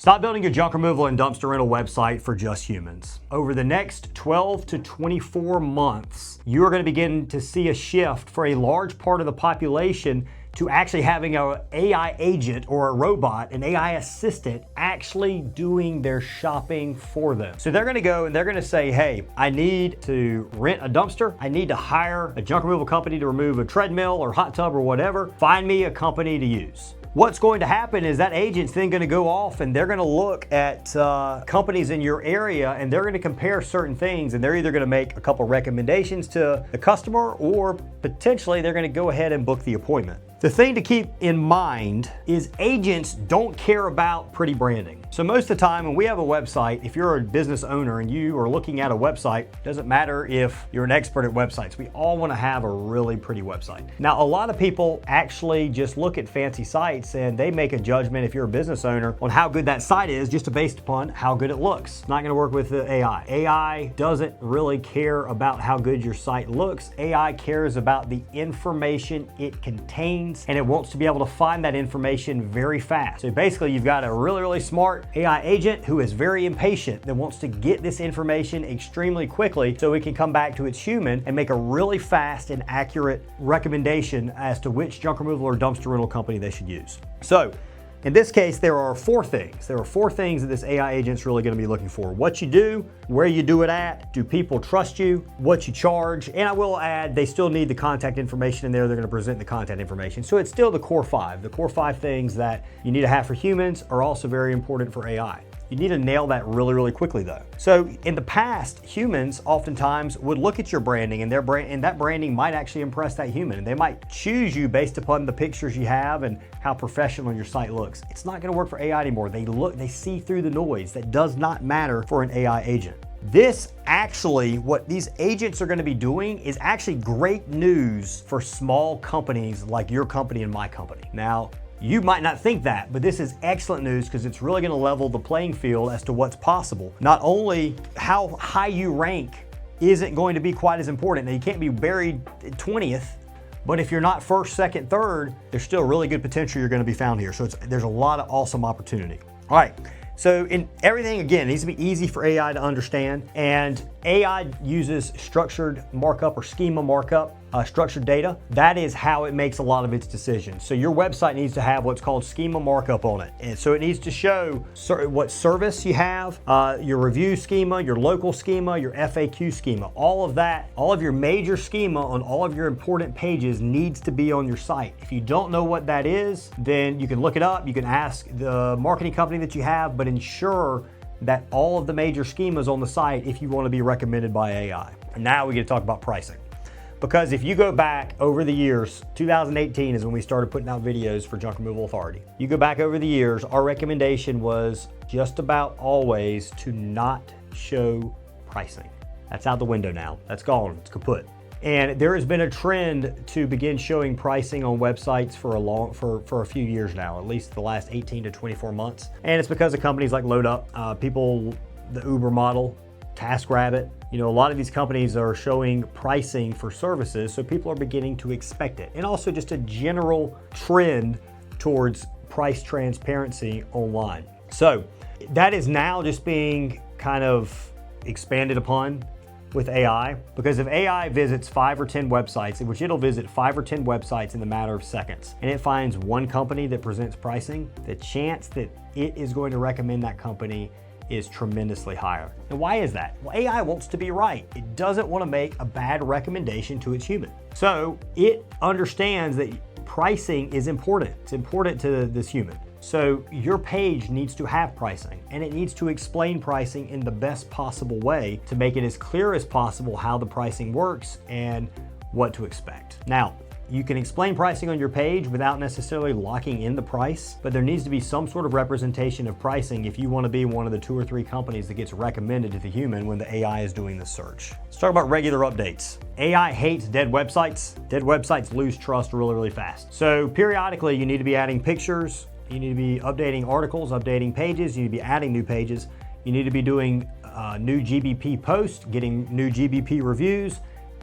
Stop building your junk removal and dumpster rental website for just humans. Over the next 12 to 24 months, you are going to begin to see a shift for a large part of the population to actually having an AI agent or a robot, an AI assistant, actually doing their shopping for them. So they're gonna go and they're gonna say, hey, I need to rent a dumpster. I need to hire a junk removal company to remove a treadmill or hot tub or whatever. Find me a company to use. What's going to happen is that agent's then going to go off and they're going to look at companies in your area and they're going to compare certain things, and they're either going to make a couple recommendations to the customer or potentially they're going to go ahead and book the appointment. The thing to keep in mind is agents don't care about pretty branding. So most of the time when we have a website, if you're a business owner and you are looking at a website, doesn't matter if you're an expert at websites, we all want to have a really pretty website. Now, a lot of people actually just look at fancy sites and they make a judgment, if you're a business owner, on how good that site is just based upon how good it looks. It's not going to work with the AI. AI doesn't really care about how good your site looks. AI cares about the information it contains, and it wants to be able to find that information very fast. So basically, you've got a really smart AI agent who is very impatient that wants to get this information extremely quickly so it can come back to its human and make a really fast and accurate recommendation as to which junk removal or dumpster rental company they should use. So in this case, there are four things. There are four things that this AI agent's really going to be looking for. What you do, where you do it at, do people trust you, what you charge, and I will add, they still need the contact information in there. They're going to present the contact information. So it's still the core five. The core five things that you need to have for humans are also very important for AI. You need to nail that really quickly though. So in the past, humans oftentimes would look at your branding and that branding might actually impress that human. And they might choose you based upon the pictures you have and how professional your site looks. It's not gonna work for AI anymore. They see through the noise. That does not matter for an AI agent. This actually, what these agents are going to be doing is actually great news for small companies like your company and my company. Now, you might not think that, but this is excellent news because it's really going to level the playing field as to what's possible. Not only how high you rank isn't going to be quite as important. Now, you can't be buried 20th, but if you're not first, second, third, there's still really good potential you're going to be found here. So there's a lot of awesome opportunity. All right. So in everything, again, it needs to be easy for AI to understand, and AI uses structured markup or schema markup, structured data. That is how it makes a lot of its decisions. So your website needs to have what's called schema markup on it. And so it needs to show what service you have, your review schema, your local schema, your FAQ schema, all of that, all of your major schema on all of your important pages needs to be on your site. If you don't know what that is, then you can look it up. You can ask the marketing company that you have, but ensure that all of the major schemas on the site if you want to be recommended by AI. And now we get to talk about pricing. Because if you go back over the years, 2018 is when we started putting out videos for Junk Removal Authority. You go back over the years, our recommendation was just about always to not show pricing. That's out the window now. That's gone. It's kaput. And there has been a trend to begin showing pricing on websites for a few years now, at least the last 18 to 24 months. And it's because of companies like LoadUp, the Uber model, TaskRabbit. You know, a lot of these companies are showing pricing for services, so people are beginning to expect it. And also just a general trend towards price transparency online. So that is now just being kind of expanded upon with AI, because if AI visits 5 or 10 websites, in which it'll visit 5 or 10 websites in the matter of seconds, and it finds one company that presents pricing, the chance that it is going to recommend that company is tremendously higher. And why is that? Well, AI wants to be right. It doesn't want to make a bad recommendation to its human. So it understands that pricing is important. It's important to this human. So your page needs to have pricing, and it needs to explain pricing in the best possible way to make it as clear as possible how the pricing works and what to expect. Now, you can explain pricing on your page without necessarily locking in the price, but there needs to be some sort of representation of pricing if you want to be one of the 2 or 3 companies that gets recommended to the human when the AI is doing the search. Let's talk about regular updates. AI hates dead websites. Dead websites lose trust really fast. So periodically you need to be adding pictures, you need to be updating articles, updating pages, you need to be adding new pages, you need to be doing new GBP posts, getting new GBP reviews,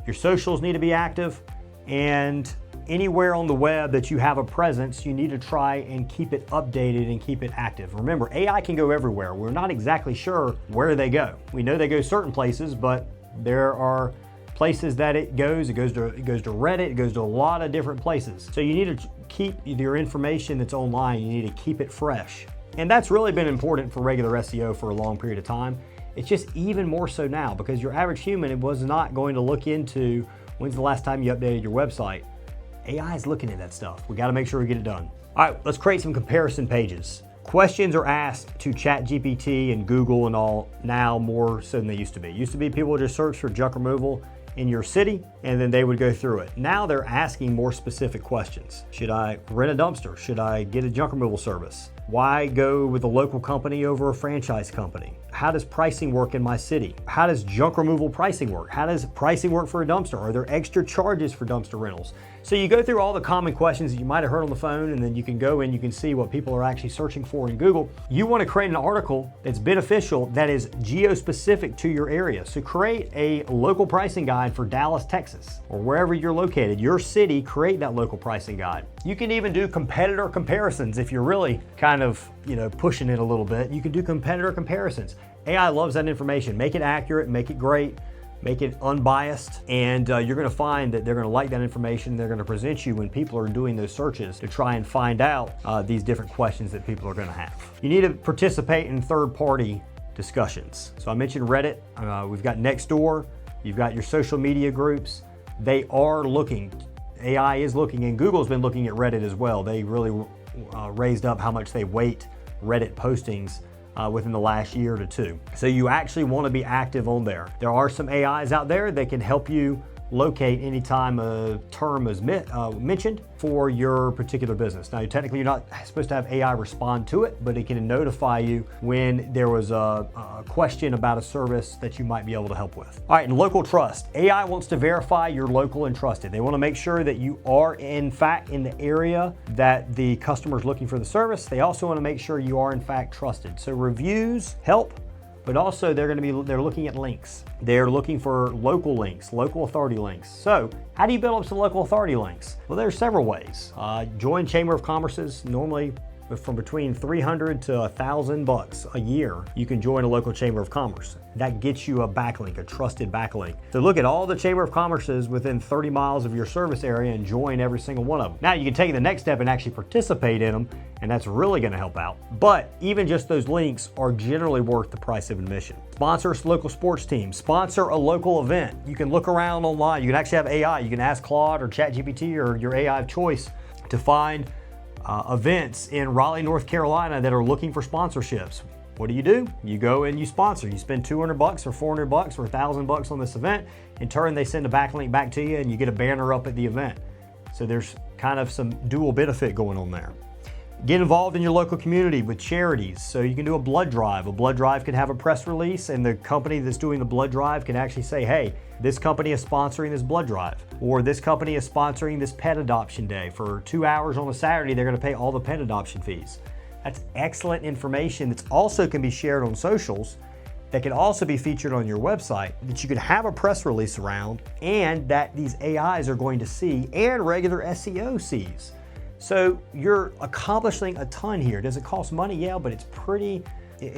your socials need to be active. And anywhere on the web that you have a presence, you need to try and keep it updated and keep it active. Remember, AI can go everywhere. We're not exactly sure where they go. We know they go certain places, but there are places that it goes to Reddit, it goes to a lot of different places. So you need to keep your information that's online, you need to keep it fresh. And that's really been important for regular SEO for a long period of time. It's just even more so now because your average human was not going to look into when's the last time you updated your website. AI is looking at that stuff. We got to make sure we get it done. All right, let's create some comparison pages. Questions are asked to ChatGPT and Google and all now more so than they used to be. It used to be people would just search for junk removal in your city and then they would go through it. Now they're asking more specific questions. Should I rent a dumpster? Should I get a junk removal service? Why go with a local company over a franchise company? How does pricing work in my city? How does junk removal pricing work? How does pricing work for a dumpster? Are there extra charges for dumpster rentals? So you go through all the common questions that you might have heard on the phone, and then you can go and you can see what people are actually searching for in Google. You want to create an article that's beneficial, that is geo-specific to your area. So create a local pricing guide for Dallas, Texas, or wherever you're located, your city, create that local pricing guide. You can even do competitor comparisons if you're really kind of, pushing it a little bit. You can do competitor comparisons. AI loves that information. Make it accurate, make it great, make it unbiased, and you're going to find that they're going to like that information. They're going to present you when people are doing those searches to try and find out these different questions that people are going to have. You need to participate in third-party discussions. So I mentioned Reddit. We've got Nextdoor. You've got your social media groups. They are looking. AI is looking, and Google's been looking at Reddit as well. They really raised up how much they weight Reddit postings within the last year to two. So you actually want to be active on there. There are some AIs out there that can help you locate anytime a term is mentioned for your particular business. Now, technically, you're not supposed to have AI respond to it, but it can notify you when there was a question about a service that you might be able to help with. All right, and local trust. AI wants to verify you're local and trusted. They want to make sure that you are, in fact, in the area that the customer is looking for the service. They also want to make sure you are, in fact, trusted. So reviews help, but also they're looking at links. They're looking for local links, local authority links. So how do you build up some local authority links? Well, there's several ways. Join Chamber of Commerce's, normally from between $300 to $1,000 a year, you can join a local Chamber of Commerce. That gets you a backlink, a trusted backlink. So look at all the Chamber of Commerce's within 30 miles of your service area and join every single one of them. Now you can take the next step and actually participate in them, and that's really gonna help out. But even just those links are generally worth the price of admission. Sponsor a local sports team, sponsor a local event. You can look around online, you can actually have AI, you can ask Claude or ChatGPT or your AI of choice to find events in Raleigh, North Carolina that are looking for sponsorships. What do? You go and you sponsor. You spend $200 or $400 or $1,000 on this event. In turn, they send a backlink back to you and you get a banner up at the event. So there's kind of some dual benefit going on there. Get involved in your local community with charities. So you can do a blood drive. A blood drive can have a press release, and the company that's doing the blood drive can actually say, hey, this company is sponsoring this blood drive, or this company is sponsoring this pet adoption day. For 2 hours on a Saturday, they're gonna pay all the pet adoption fees. That's excellent information that's also can be shared on socials, that can also be featured on your website, that you could have a press release around, and that these AIs are going to see, and regular SEO sees. So you're accomplishing a ton here. Does it cost money? Yeah, but it's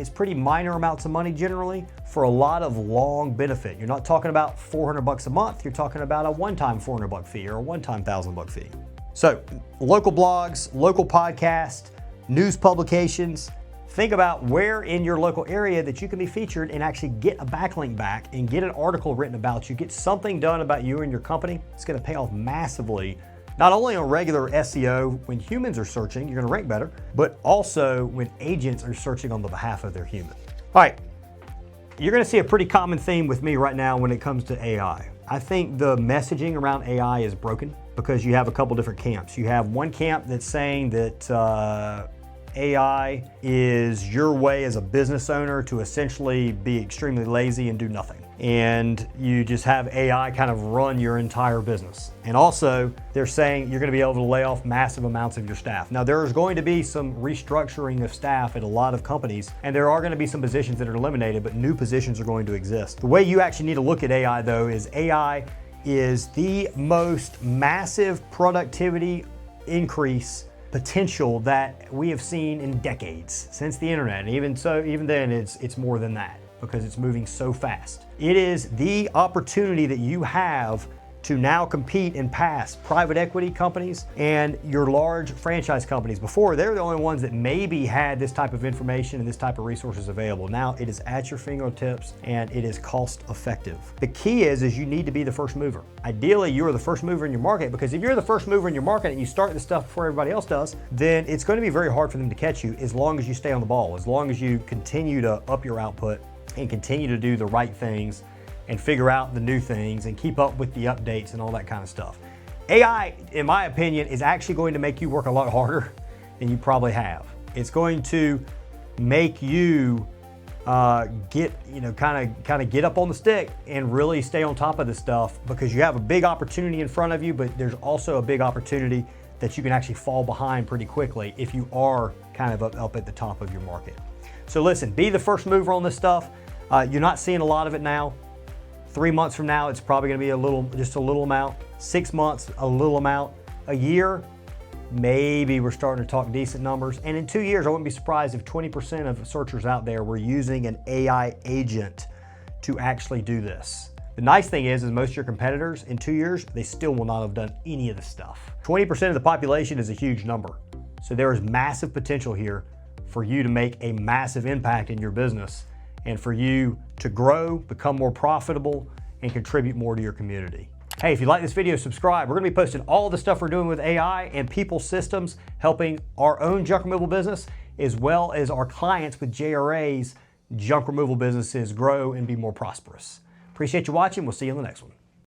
pretty minor amounts of money generally for a lot of long benefit. You're not talking about $400 a month. You're talking about a one-time $400 fee or a one-time $1,000 fee. So local blogs, local podcasts, news publications. Think about where in your local area that you can be featured and actually get a backlink back and get an article written about you, get something done about you and your company. It's gonna pay off massively, not only on regular SEO when humans are searching, you're gonna rank better, but also when agents are searching on the behalf of their human. All right, you're gonna see a pretty common theme with me right now when it comes to AI. I think the messaging around AI is broken because you have a couple different camps. You have one camp that's saying that AI is your way as a business owner to essentially be extremely lazy and do nothing. And you just have AI kind of run your entire business. And also, they're saying you're going to be able to lay off massive amounts of your staff. Now, there's going to be some restructuring of staff at a lot of companies, and there are going to be some positions that are eliminated, but new positions are going to exist. The way you actually need to look at AI, though, is AI is the most massive productivity increase potential that we have seen in decades since the internet. And even then it's more than that because it's moving so fast. It is the opportunity that you have to now compete and pass private equity companies and your large franchise companies. Before, they're the only ones that maybe had this type of information and this type of resources available. Now it is at your fingertips and it is cost effective. The key is you need to be the first mover. Ideally, you are the first mover in your market, because if you're the first mover in your market and you start this stuff before everybody else does, then it's going to be very hard for them to catch you as long as you stay on the ball, as long as you continue to up your output and continue to do the right things and figure out the new things and keep up with the updates and all that kind of stuff. AI, in my opinion, is actually going to make you work a lot harder than you probably have. It's going to make you get, kind of get up on the stick and really stay on top of this stuff, because you have a big opportunity in front of you, but there's also a big opportunity that you can actually fall behind pretty quickly if you are kind of up at the top of your market. So listen, be the first mover on this stuff. You're not seeing a lot of it now. 3 months from now, it's probably going to be just a little amount. 6 months, a little amount. A year, maybe we're starting to talk decent numbers. And in 2 years, I wouldn't be surprised if 20% of searchers out there were using an AI agent to actually do this. The nice thing is most of your competitors in 2 years, they still will not have done any of this stuff. 20% of the population is a huge number. So there is massive potential here for you to make a massive impact in your business, and for you to grow, become more profitable, and contribute more to your community. Hey, if you like this video, subscribe. We're gonna be posting all the stuff we're doing with AI and people systems, helping our own junk removal business, as well as our clients with JRA's junk removal businesses grow and be more prosperous. Appreciate you watching. We'll see you in the next one.